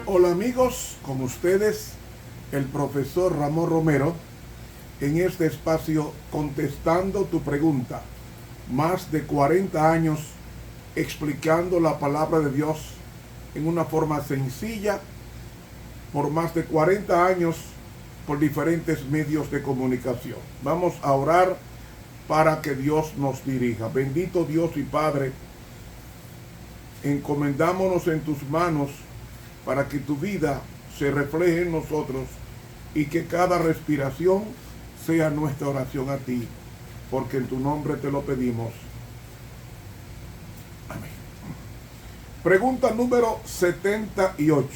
Hola amigos, con ustedes el profesor Ramón Romero en este espacio contestando tu pregunta. Más de 40 años explicando la palabra de Dios en una forma sencilla, por más de 40 años por diferentes medios de comunicación. Vamos a orar para que Dios nos dirija. Bendito Dios y Padre, encomendámonos en tus manos para que tu vida se refleje en nosotros y que cada respiración sea nuestra oración a ti, porque en tu nombre te lo pedimos. Amén. Pregunta número 78.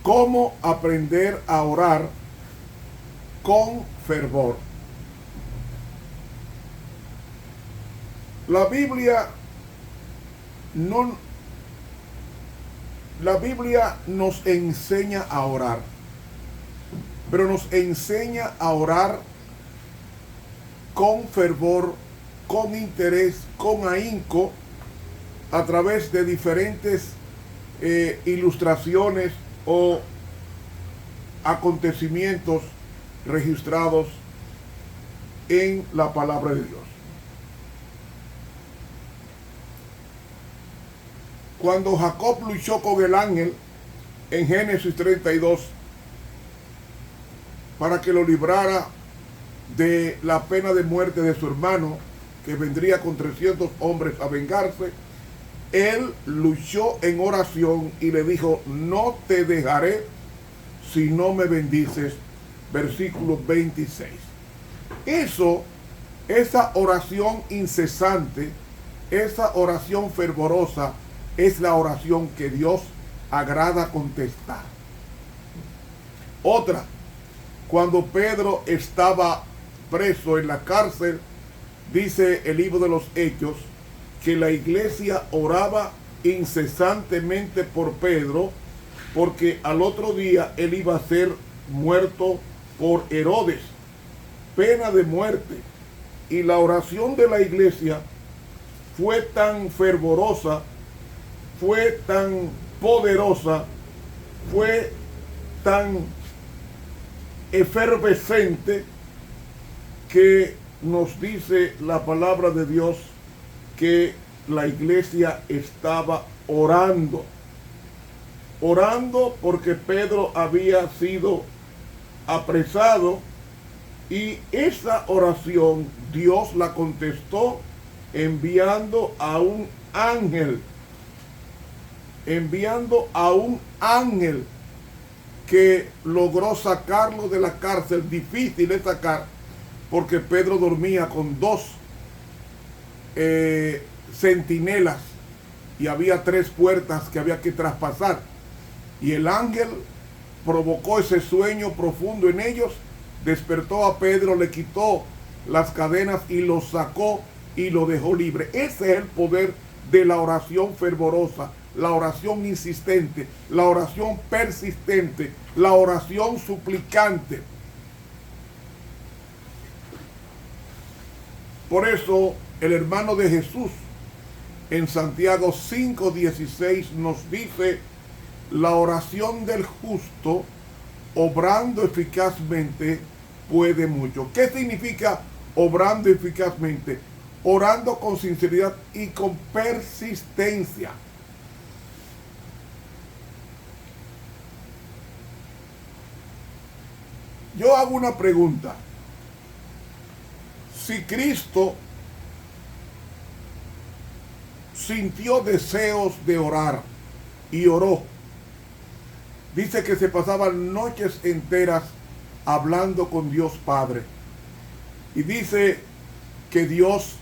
¿Cómo aprender a orar con fervor? La Biblia nos enseña a orar, pero nos enseña a orar con fervor, con interés, con ahínco, a través de diferentes ilustraciones o acontecimientos registrados en la palabra de Dios. Cuando Jacob luchó con el ángel en Génesis 32 para que lo librara de la pena de muerte de su hermano, que vendría con 300 hombres a vengarse, él luchó en oración y le dijo: no te dejaré si no me bendices. Versículo 26. Esa oración incesante, esa oración fervorosa, es la oración que Dios agrada contestar. Otra, cuando Pedro estaba preso en la cárcel, dice el libro de los Hechos que la iglesia oraba incesantemente por Pedro, porque al otro día él iba a ser muerto por Herodes, pena de muerte. Y la oración de la iglesia fue tan fervorosa, fue tan poderosa, fue tan efervescente, que nos dice la palabra de Dios que la iglesia estaba orando porque Pedro había sido apresado, y esa oración Dios la contestó enviando a un ángel que logró sacarlo de la cárcel, difícil de sacar, porque Pedro dormía con dos centinelas y había 3 puertas que había que traspasar, y el ángel provocó ese sueño profundo en ellos, despertó a Pedro, le quitó las cadenas y lo sacó y lo dejó libre. Ese es el poder de la oración fervorosa, la oración insistente, la oración persistente, la oración suplicante. Por eso el hermano de Jesús en Santiago 5:16 nos dice: la oración del justo, obrando eficazmente, puede mucho. ¿Qué significa obrando eficazmente? Orando con sinceridad y con persistencia. Yo hago una pregunta. Si Cristo sintió deseos de orar y oró, dice que se pasaban noches enteras hablando con Dios Padre, y dice que Dios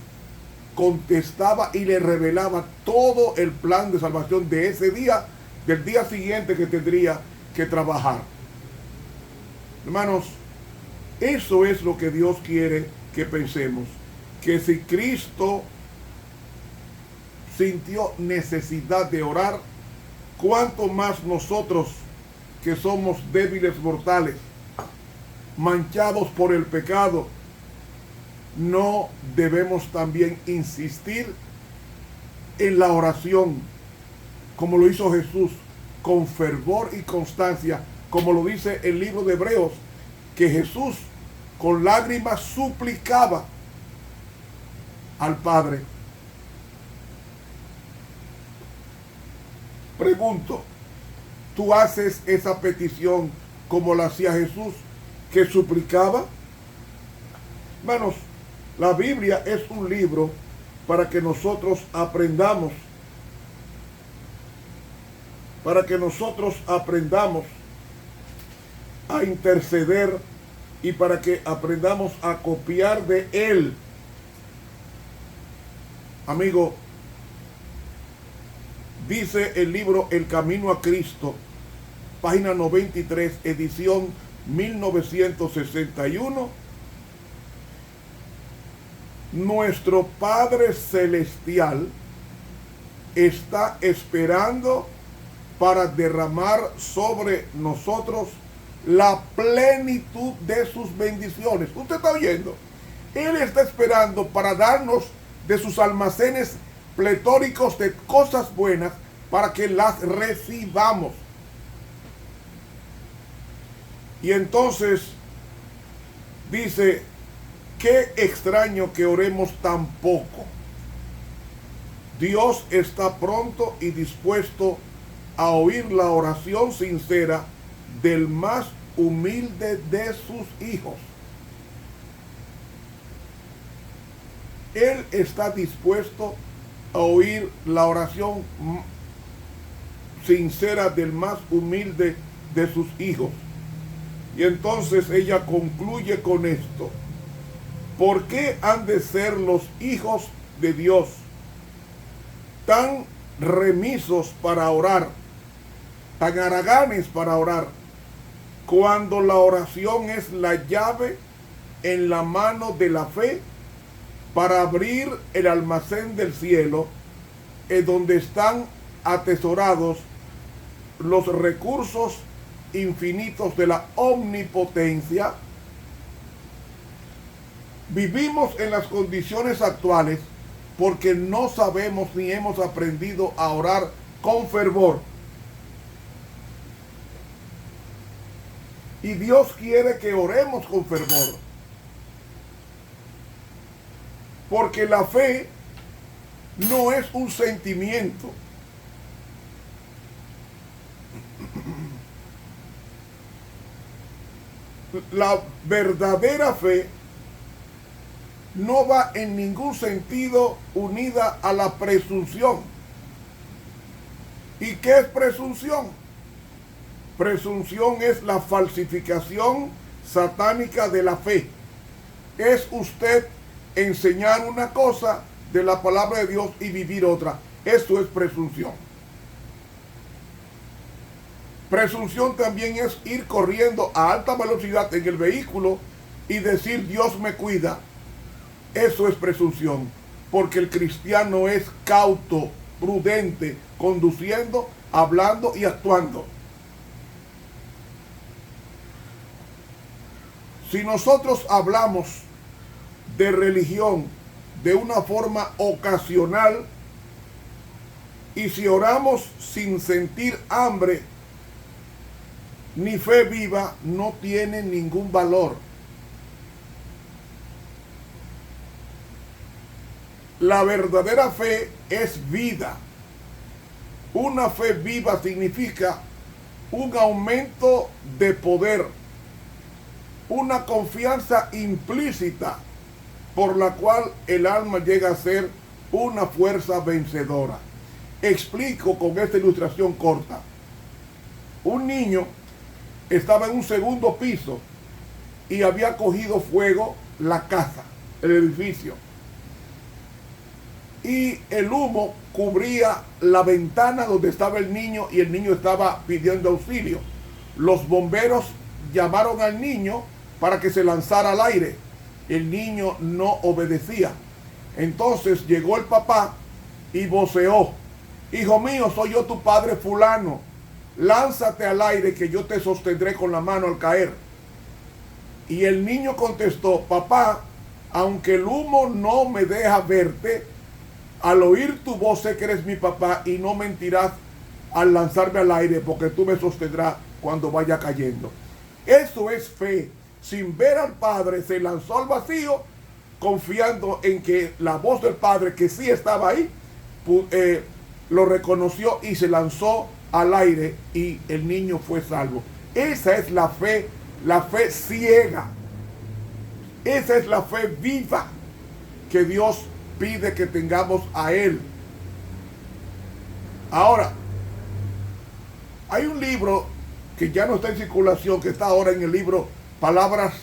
contestaba y le revelaba todo el plan de salvación de ese día, del día siguiente que tendría que trabajar. Hermanos, eso es lo que Dios quiere que pensemos, que si Cristo sintió necesidad de orar, cuánto más nosotros, que somos débiles mortales, manchados por el pecado, no debemos también insistir en la oración, como lo hizo Jesús, con fervor y constancia, como lo dice el libro de Hebreos, que Jesús con lágrimas suplicaba al Padre. Pregunto, ¿tú haces esa petición como la hacía Jesús, que suplicaba? Hermanos, la Biblia es un libro para que nosotros aprendamos, a interceder y para que aprendamos a copiar de Él. Amigo, dice el libro El Camino a Cristo, página 93, edición 1961. Nuestro Padre Celestial está esperando para derramar sobre nosotros la plenitud de sus bendiciones. ¿Usted está oyendo? Él está esperando para darnos de sus almacenes pletóricos de cosas buenas para que las recibamos. Y entonces dice, qué extraño que oremos tan poco. Dios está pronto y dispuesto a oír la oración sincera del más humilde de sus hijos. Él está dispuesto a oír la oración sincera del más humilde de sus hijos. Y entonces ella concluye con esto. ¿Por qué han de ser los hijos de Dios tan remisos para orar, tan haraganes para orar, cuando la oración es la llave en la mano de la fe para abrir el almacén del cielo, en donde están atesorados los recursos infinitos de la omnipotencia? Vivimos en las condiciones actuales porque no sabemos ni hemos aprendido a orar con fervor. Y Dios quiere que oremos con fervor. Porque la fe no es un sentimiento. La verdadera fe no va en ningún sentido unida a la presunción. ¿Y qué es presunción? Presunción es la falsificación satánica de la fe. Es usted enseñar una cosa de la palabra de Dios y vivir otra. Eso es presunción. Presunción también es ir corriendo a alta velocidad en el vehículo y decir Dios me cuida. Eso es presunción, porque el cristiano es cauto, prudente, conduciendo, hablando y actuando. Si nosotros hablamos de religión de una forma ocasional y si oramos sin sentir hambre ni fe viva, no tiene ningún valor. La verdadera fe es vida. Una fe viva significa un aumento de poder, una confianza implícita por la cual el alma llega a ser una fuerza vencedora. Explico con esta ilustración corta. Un niño estaba en un segundo piso y había cogido fuego la casa, el edificio. Y el humo cubría la ventana donde estaba el niño y el niño estaba pidiendo auxilio. Los bomberos llamaron al niño para que se lanzara al aire. El niño no obedecía. Entonces llegó el papá y voceó: hijo mío, soy yo tu padre fulano. Lánzate al aire que yo te sostendré con la mano al caer. Y el niño contestó: papá, aunque el humo no me deja verte, al oír tu voz sé que eres mi papá y no mentirás al lanzarme al aire, porque tú me sostendrás cuando vaya cayendo. Eso es fe. Sin ver al Padre se lanzó al vacío, confiando en que la voz del Padre, que sí estaba ahí, lo reconoció y se lanzó al aire y el niño fue salvo. Esa es la fe ciega. Esa es la fe viva que Dios pide que tengamos a Él. Ahora, hay un libro que ya no está en circulación, que está ahora en el libro Palabras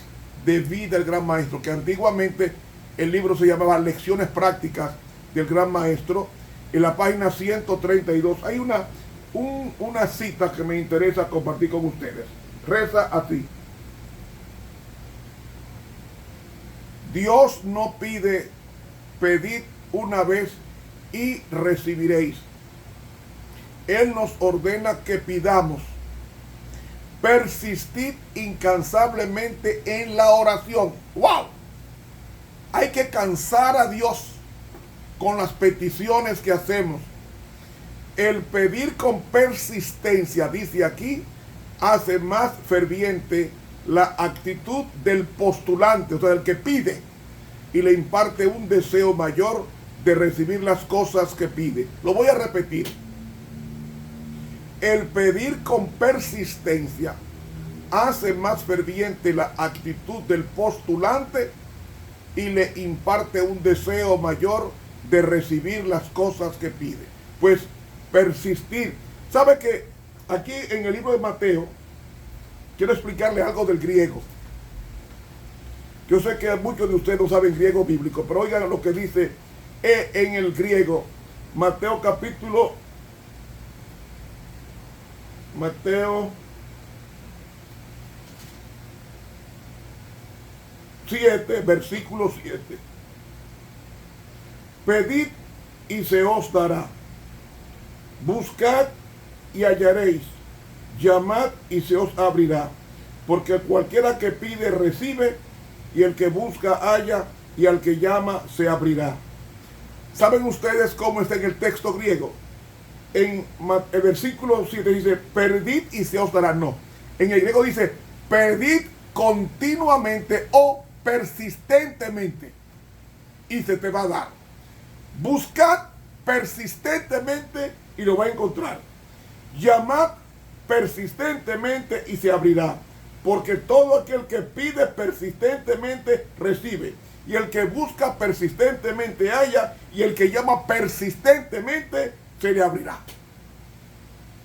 de Vida del Gran Maestro, que antiguamente el libro se llamaba Lecciones Prácticas del Gran Maestro. En la página 132 hay una cita que me interesa compartir con ustedes. Reza así: Dios no pide, pedid una vez y recibiréis. Él nos ordena que pidamos. Persistid incansablemente en la oración. ¡Wow! Hay que cansar a Dios con las peticiones que hacemos. El pedir con persistencia, dice aquí, hace más ferviente la actitud del postulante, o sea, del que pide, y le imparte un deseo mayor de recibir las cosas que pide. Lo voy a repetir. El pedir con persistencia hace más ferviente la actitud del postulante y le imparte un deseo mayor de recibir las cosas que pide. Pues persistir. ¿Sabe que aquí en el libro de Mateo, quiero explicarle algo del griego? Yo sé que muchos de ustedes no saben griego bíblico, pero oigan lo que dice en el griego. Mateo 7, versículo 7. Pedid y se os dará. Buscad y hallaréis. Llamad y se os abrirá. Porque cualquiera que pide recibe, y el que busca halla, y al que llama se abrirá. ¿Saben ustedes cómo está en el texto griego? En el versículo 7 dice, pedid y se os dará. No. En el griego dice, pedid continuamente o persistentemente y se te va a dar. Buscad persistentemente y lo va a encontrar. Llamad persistentemente y se abrirá. Porque todo aquel que pide persistentemente recibe. Y el que busca persistentemente halla. Y el que llama persistentemente se le abrirá.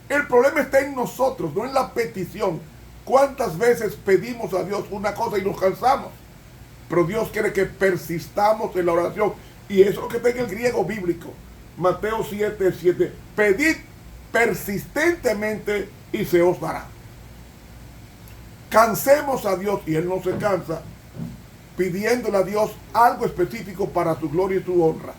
El problema está en nosotros, no en la petición. ¿Cuántas veces pedimos a Dios una cosa y nos cansamos? Pero Dios quiere que persistamos en la oración. Y eso es lo que está en el griego bíblico. Mateo 7, 7. Pedid persistentemente y se os dará. Cansemos a Dios, y Él no se cansa, pidiéndole a Dios algo específico para su gloria y su honra.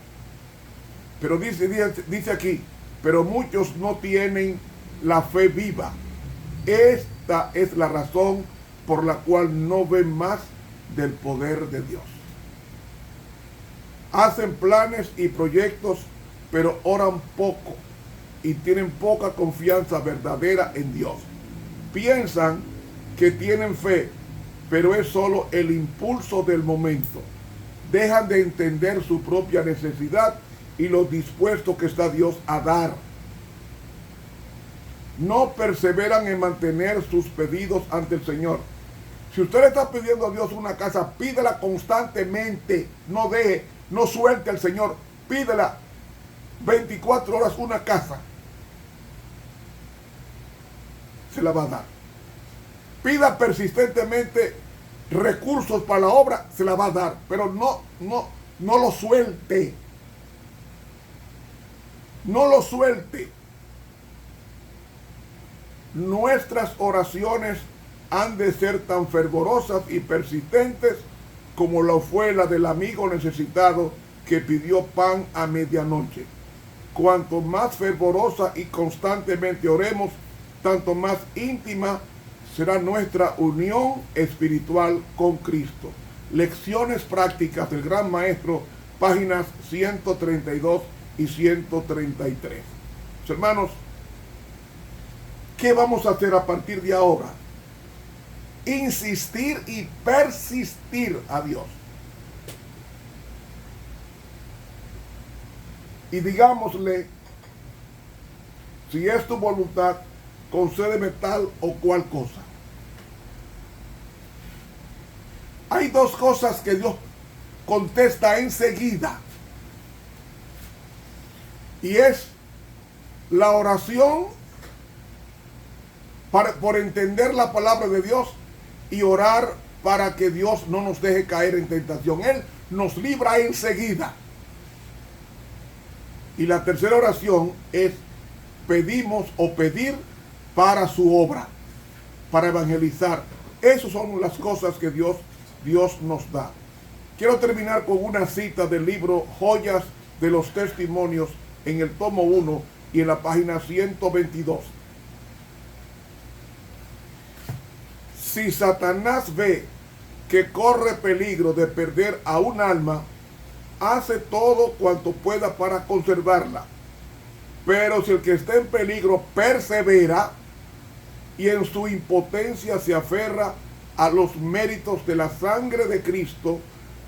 Pero dice aquí, pero muchos no tienen la fe viva. Esta es la razón por la cual no ven más del poder de Dios. Hacen planes y proyectos, pero oran poco y tienen poca confianza verdadera en Dios. Piensan que tienen fe, pero es solo el impulso del momento. Dejan de entender su propia necesidad y lo dispuesto que está Dios a dar. No perseveran en mantener sus pedidos ante el Señor. Si usted le está pidiendo a Dios una casa, pídela constantemente. No deje, no suelte al Señor. Pídela 24 horas una casa. Se la va a dar. Pida persistentemente recursos para la obra, se la va a dar. Pero no lo suelte. No lo suelte. Nuestras oraciones han de ser tan fervorosas y persistentes como lo fue la del amigo necesitado que pidió pan a medianoche. Cuanto más fervorosa y constantemente oremos, tanto más íntima será nuestra unión espiritual con Cristo. Lecciones prácticas del Gran Maestro, páginas 132 y 133. Hermanos, ¿qué vamos a hacer a partir de ahora? Insistir y persistir a Dios. Y digámosle, si es tu voluntad, concédeme tal o cual cosa. Hay dos cosas que Dios contesta enseguida. Y es la oración por entender la palabra de Dios y orar para que Dios no nos deje caer en tentación. Él nos libra enseguida. Y la tercera oración es pedir para su obra, para evangelizar. Esas son las cosas que Dios nos da. Quiero terminar con una cita del libro Joyas de los Testimonios en el tomo 1 y en la página 122. Si Satanás ve que corre peligro de perder a un alma, hace todo cuanto pueda para conservarla. Pero si el que está en peligro persevera y en su impotencia se aferra a los méritos de la sangre de Cristo,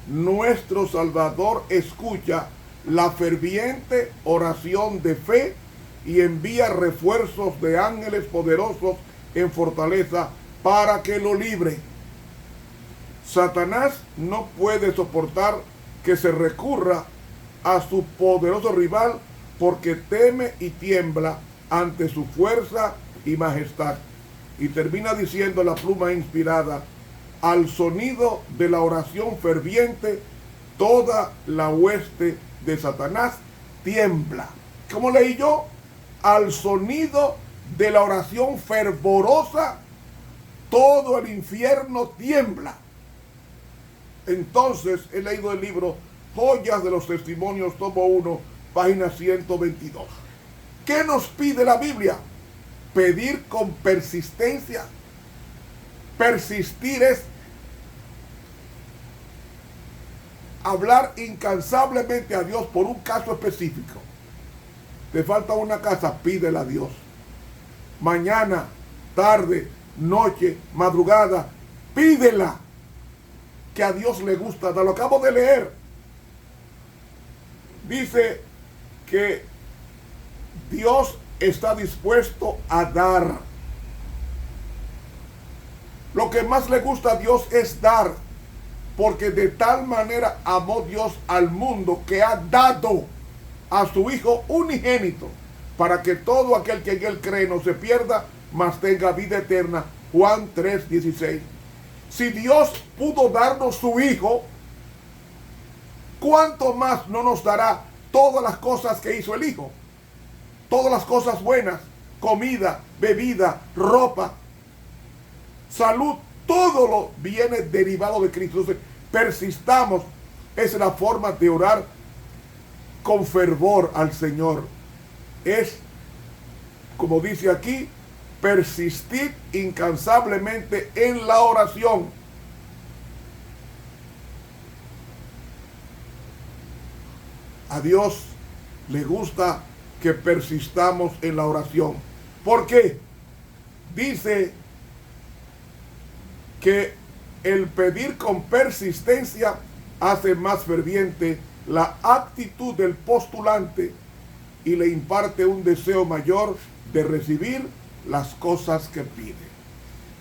nuestro Salvador escucha la ferviente oración de fe y envía refuerzos de ángeles poderosos en fortaleza para que lo libre. Satanás no puede soportar que se recurra a su poderoso rival porque teme y tiembla ante su fuerza y majestad. Y termina diciendo la pluma inspirada: al sonido de la oración ferviente, toda la hueste de Satanás tiembla. ¿Cómo leí yo? Al sonido de la oración fervorosa, todo el infierno tiembla. Entonces he leído el libro Joyas de los Testimonios, tomo 1, página 122. ¿Qué nos pide la Biblia? Pedir con persistencia. Persistir es hablar incansablemente a Dios por un caso específico. Te falta una casa, pídela a Dios. Mañana, tarde, noche, madrugada, pídela. Que a Dios le gusta. Lo acabo de leer. Dice que Dios está dispuesto a dar. Lo que más le gusta a Dios es dar, porque de tal manera amó Dios al mundo que ha dado a su Hijo unigénito, para que todo aquel que en Él cree no se pierda, mas tenga vida eterna. Juan 3:16. Si Dios pudo darnos su Hijo, ¿cuánto más no nos dará todas las cosas que hizo el Hijo? Todas las cosas buenas, comida, bebida, ropa, salud, todo lo viene derivado de Cristo. Entonces, persistamos. Es la forma de orar con fervor al Señor. Es, como dice aquí, persistir incansablemente en la oración. A Dios le gusta que persistamos en la oración. ¿Por qué? Dice que el pedir con persistencia hace más ferviente la actitud del postulante y le imparte un deseo mayor de recibir las cosas que pide.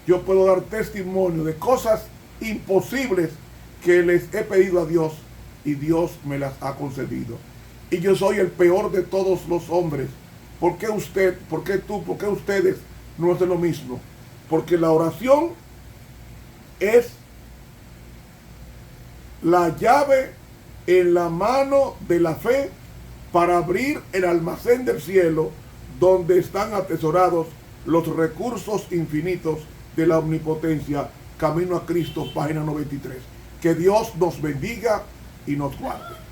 Yo puedo dar testimonio de cosas imposibles que les he pedido a Dios y Dios me las ha concedido. Y yo soy el peor de todos los hombres. ¿Por qué usted, por qué tú, por qué ustedes no hacen lo mismo? Porque la oración es la llave en la mano de la fe para abrir el almacén del cielo donde están atesorados los recursos infinitos de la omnipotencia. Camino a Cristo, página 93. Que Dios nos bendiga y nos guarde.